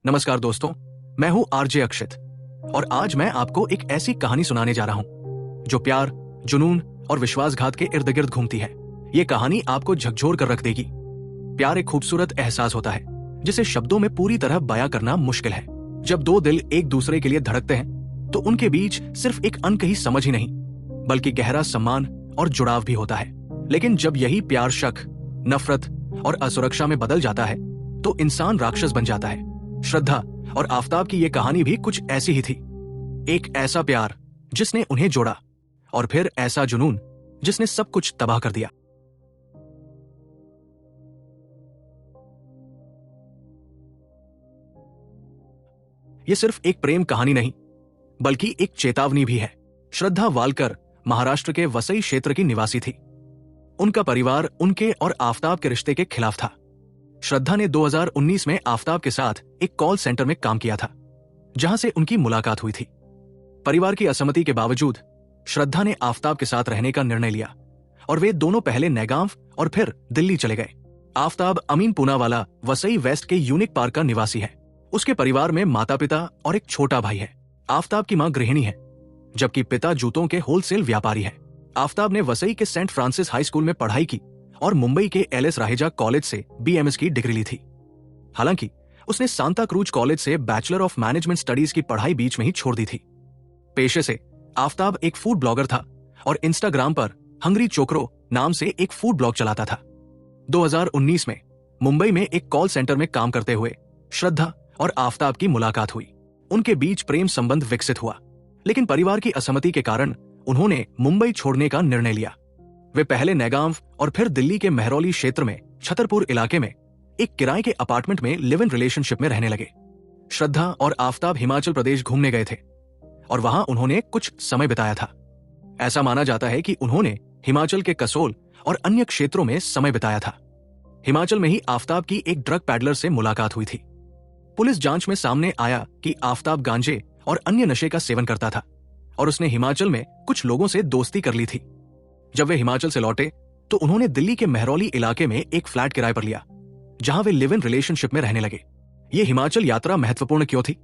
नमस्कार दोस्तों, मैं हूं आरजे अक्षित और आज मैं आपको एक ऐसी कहानी सुनाने जा रहा हूं जो प्यार, जुनून और विश्वासघात के इर्द गिर्द घूमती है। ये कहानी आपको झकझोर कर रख देगी। प्यार एक खूबसूरत एहसास होता है जिसे शब्दों में पूरी तरह बयां करना मुश्किल है। जब दो दिल एक दूसरे के लिए धड़कते हैं तो उनके बीच सिर्फ एक अनकही समझ ही नहीं बल्कि गहरा सम्मान और जुड़ाव भी होता है। लेकिन जब यही प्यार शक, नफरत और असुरक्षा में बदल जाता है तो इंसान राक्षस बन जाता है। श्रद्धा और आफताब की यह कहानी भी कुछ ऐसी ही थी। एक ऐसा प्यार जिसने उन्हें जोड़ा और फिर ऐसा जुनून जिसने सब कुछ तबाह कर दिया। यह सिर्फ एक प्रेम कहानी नहीं बल्कि एक चेतावनी भी है। श्रद्धा वालकर महाराष्ट्र के वसई क्षेत्र की निवासी थी। उनका परिवार उनके और आफताब के रिश्ते के खिलाफ था। श्रद्धा ने 2019 में आफताब के साथ एक कॉल सेंटर में काम किया था जहां से उनकी मुलाकात हुई थी। परिवार की असहमति के बावजूद श्रद्धा ने आफताब के साथ रहने का निर्णय लिया और वे दोनों पहले नैगांव और फिर दिल्ली चले गए। आफताब अमीन पूनावाला वसई वेस्ट के यूनिक पार्क का निवासी है। उसके परिवार में माता पिता और एक छोटा भाई है। आफताब की मां गृहिणी है जबकि पिता जूतों के होलसेल व्यापारी है। आफताब ने वसई के सेंट फ्रांसिस हाई स्कूल में पढ़ाई की और मुंबई के एलएस राहेजा कॉलेज से बीएमएस की डिग्री ली थी। हालांकि उसने सांता क्रूज कॉलेज से बैचलर ऑफ मैनेजमेंट स्टडीज की पढ़ाई बीच में ही छोड़ दी थी। पेशे से आफताब एक फूड ब्लॉगर था और इंस्टाग्राम पर हंग्री चोकरो नाम से एक फूड ब्लॉग चलाता था। 2019 में मुंबई में एक कॉल सेंटर में काम करते हुए श्रद्धा और आफताब की मुलाकात हुई। उनके बीच प्रेम संबंध विकसित हुआ, लेकिन परिवार की असहमति के कारण उन्होंने मुंबई छोड़ने का निर्णय लिया। वे पहले नैगांव और फिर दिल्ली के मेहरौली क्षेत्र में छतरपुर इलाके में एक किराए के अपार्टमेंट में लिव इन रिलेशनशिप में रहने लगे। श्रद्धा और आफताब हिमाचल प्रदेश घूमने गए थे और वहां उन्होंने कुछ समय बिताया था। ऐसा माना जाता है कि उन्होंने हिमाचल के कसोल और अन्य क्षेत्रों में समय बिताया था। हिमाचल में ही आफताब की एक ड्रग पैडलर से मुलाकात हुई थी। पुलिस जांच में सामने आया कि आफताब गांजे और अन्य नशे का सेवन करता था और उसने हिमाचल में कुछ लोगों से दोस्ती कर ली थी। जब वे हिमाचल से लौटे तो उन्होंने दिल्ली के मेहरौली इलाके में एक फ्लैट किराए पर लिया जहां वे लिव इन रिलेशनशिप में रहने लगे। ये हिमाचल यात्रा महत्वपूर्ण क्यों थी?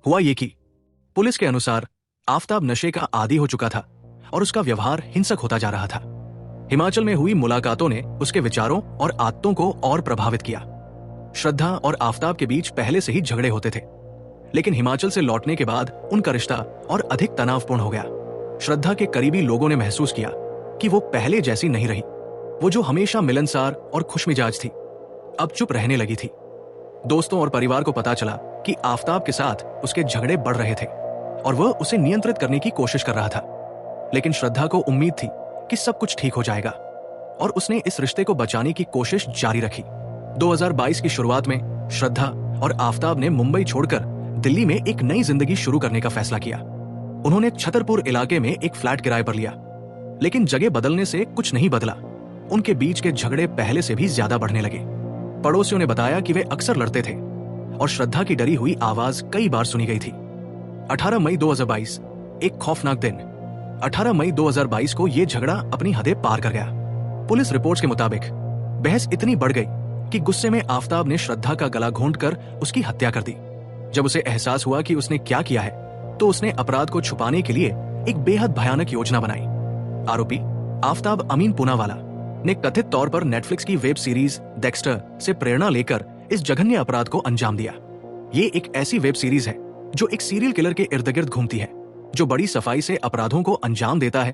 हुआ ये कि पुलिस के अनुसार आफताब नशे का आदी हो चुका था और उसका व्यवहार हिंसक होता जा रहा था। हिमाचल में हुई मुलाकातों ने उसके विचारों और आदतों को और प्रभावित किया। श्रद्धा और आफताब के बीच पहले से ही झगड़े होते थे, लेकिन हिमाचल से लौटने के बाद उनका रिश्ता और अधिक तनावपूर्ण हो गया। श्रद्धा के करीबी लोगों ने महसूस किया कि वो पहले जैसी नहीं रही। वो जो हमेशा मिलनसार और खुशमिजाज थी, अब चुप रहने लगी थी। दोस्तों और परिवार को पता चला कि आफताब के साथ उसके झगड़े बढ़ रहे थे और वह उसे नियंत्रित करने की कोशिश कर रहा था। लेकिन श्रद्धा को उम्मीद थी कि सब कुछ ठीक हो जाएगा और उसने इस रिश्ते को बचाने की कोशिश जारी रखी। 2022 की शुरुआत में श्रद्धा और आफताब ने मुंबई छोड़कर दिल्ली में एक नई जिंदगी शुरू करने का फैसला किया। उन्होंने छतरपुर इलाके में एक फ्लैट किराए पर लिया, लेकिन जगह बदलने से कुछ नहीं बदला। उनके बीच के झगड़े पहले से भी ज्यादा बढ़ने लगे। पड़ोसियों ने बताया कि वे अक्सर लड़ते थे और श्रद्धा की डरी हुई आवाज कई बार सुनी गई थी। 18 मई 2022 एक खौफनाक दिन। 18 मई 2022 को यह झगड़ा अपनी हदें पार कर गया। पुलिस रिपोर्ट्स के मुताबिक बहस इतनी बढ़ गई कि गुस्से में आफताब ने श्रद्धा का गला घोंटकर उसकी हत्या कर दी। जब उसे एहसास हुआ कि उसने क्या किया है तो उसने अपराध को छुपाने के लिए एक बेहद भयानक योजना बनाई। आरोपी आफताब अमीन पूनावाला ने कथित तौर पर नेटफ्लिक्स की वेब सीरीज डेक्स्टर से प्रेरणा लेकर इस जघन्य अपराध को अंजाम दिया। ये एक ऐसी वेब सीरीज है जो एक सीरियल किलर के इर्द गिर्द घूमती है, जो बड़ी सफाई से अपराधों को अंजाम देता है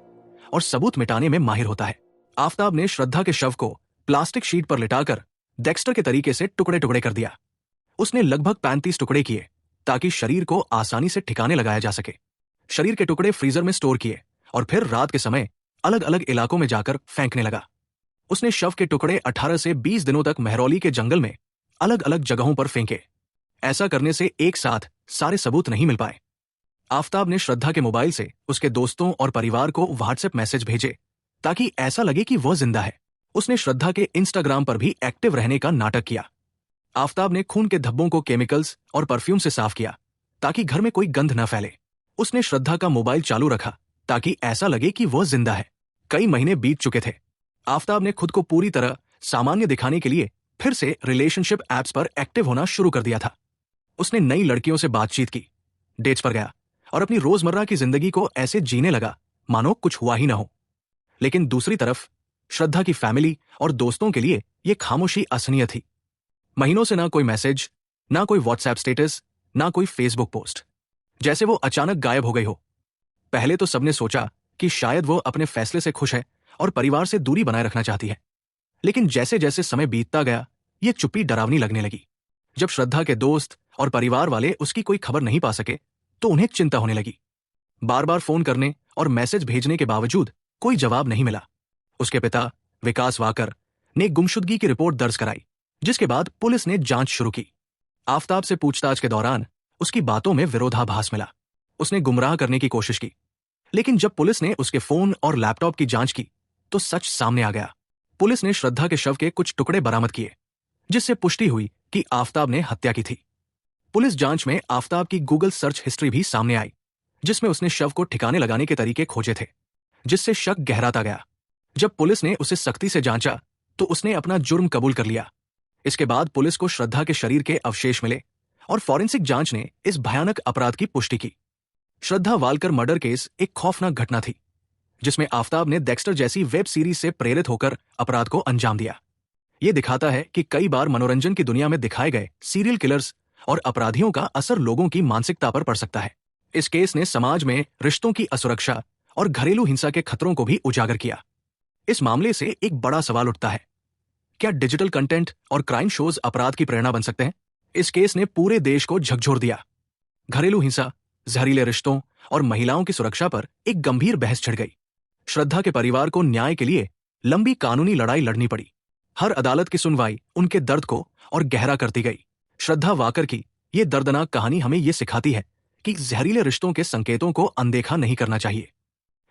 और सबूत मिटाने में माहिर होता है। आफताब ने श्रद्धा के शव को प्लास्टिक शीट पर लिटाकर डेक्स्टर के तरीके से टुकड़े टुकड़े कर दिया। उसने लगभग 35 टुकड़े किए ताकि शरीर को आसानी से ठिकाने लगाया जा सके। शरीर के टुकड़े फ्रीजर में स्टोर किए और फिर रात के समय अलग अलग इलाकों में जाकर फेंकने लगा। उसने शव के टुकड़े 18 से 20 दिनों तक मेहरौली के जंगल में अलग अलग जगहों पर फेंके। ऐसा करने से एक साथ सारे सबूत नहीं मिल पाए। आफताब ने श्रद्धा के मोबाइल से उसके दोस्तों और परिवार को व्हाट्सएप मैसेज भेजे ताकि ऐसा लगे कि वह जिंदा है। उसने श्रद्धा के इंस्टाग्राम पर भी एक्टिव रहने का नाटक किया। आफताब ने खून के धब्बों को केमिकल्स और परफ्यूम से साफ किया ताकि घर में कोई गंध न फैले। उसने श्रद्धा का मोबाइल चालू रखा ताकि ऐसा लगे कि वह जिंदा है। कई महीने बीत चुके थे। आफताब ने खुद को पूरी तरह सामान्य दिखाने के लिए फिर से रिलेशनशिप ऐप्स पर एक्टिव होना शुरू कर दिया था। उसने नई लड़कियों से बातचीत की, डेट्स पर गया और अपनी रोजमर्रा की जिंदगी को ऐसे जीने लगा मानो कुछ हुआ ही ना हो। लेकिन दूसरी तरफ श्रद्धा की फैमिली और दोस्तों के लिए यह खामोशी असहनीय थी। महीनों से ना कोई मैसेज, ना कोई व्हाट्सएप स्टेटस, ना कोई फेसबुक पोस्ट, जैसे वो अचानक गायब हो गई हो। पहले तो सबने सोचा कि शायद वो अपने फैसले से खुश है और परिवार से दूरी बनाए रखना चाहती है। लेकिन जैसे जैसे समय बीतता गया, ये चुप्पी डरावनी लगने लगी। जब श्रद्धा के दोस्त और परिवार वाले उसकी कोई खबर नहीं पा सके, तो उन्हें चिंता होने लगी। बार बार फोन करने और मैसेज भेजने के बावजूद कोई जवाब नहीं मिला। उसके पिता विकास वाकर ने गुमशुदगी की रिपोर्ट दर्ज कराई, जिसके बाद पुलिस ने जांच शुरू की। आफताब से पूछताछ के दौरान उसकी बातों में विरोधाभास मिला। उसने गुमराह करने की कोशिश की, लेकिन जब पुलिस ने उसके फोन और लैपटॉप की जांच की, तो सच सामने आ गया। पुलिस ने श्रद्धा के शव के कुछ टुकड़े बरामद किए, जिससे पुष्टि हुई कि आफताब ने हत्या की थी। पुलिस जांच में आफताब की गूगल सर्च हिस्ट्री भी सामने आई, जिसमें उसने शव को ठिकाने लगाने के तरीके खोजे थे, जिससे शक गहराता गया। जब पुलिस ने उसे सख्ती से जांचा, तो उसने अपना जुर्म कबूल कर लिया। इसके बाद पुलिस को श्रद्धा के शरीर के अवशेष मिले और फॉरेंसिक जांच ने इस भयानक अपराध की पुष्टि की। श्रद्धा वालकर मर्डर केस एक खौफनाक घटना थी, जिसमें आफताब ने डेक्स्टर जैसी वेब सीरीज से प्रेरित होकर अपराध को अंजाम दिया। यह दिखाता है कि कई बार मनोरंजन की दुनिया में दिखाए गए सीरियल किलर्स और अपराधियों का असर लोगों की मानसिकता पर पड़ सकता है। इस केस ने समाज में रिश्तों की असुरक्षा और घरेलू हिंसा के खतरों को भी उजागर किया। इस मामले से एक बड़ा सवाल उठता है, क्या डिजिटल कंटेंट और क्राइम शोज अपराध की प्रेरणा बन सकते हैं? इस केस ने पूरे देश को झकझोर दिया। घरेलू हिंसा, जहरीले रिश्तों और महिलाओं की सुरक्षा पर एक गंभीर बहस छिड़ गई। श्रद्धा के परिवार को न्याय के लिए लंबी कानूनी लड़ाई लड़नी पड़ी। हर अदालत की सुनवाई उनके दर्द को और गहरा करती गई। श्रद्धा वाकर की यह दर्दनाक कहानी हमें यह सिखाती है कि जहरीले रिश्तों के संकेतों को अनदेखा नहीं करना चाहिए।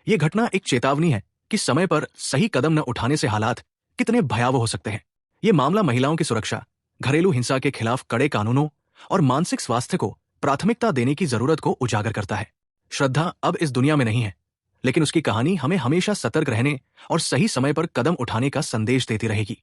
यह घटना एक चेतावनी है कि समय पर सही कदम न उठाने से हालात कितने भयावह हो सकते हैं। यह मामला महिलाओं की सुरक्षा, घरेलू हिंसा के खिलाफ कड़े कानूनों और मानसिक स्वास्थ्य को प्राथमिकता देने की जरूरत को उजागर करता है। श्रद्धा अब इस दुनिया में नहीं है, लेकिन उसकी कहानी हमें हमेशा सतर्क रहने और सही समय पर कदम उठाने का संदेश देती रहेगी।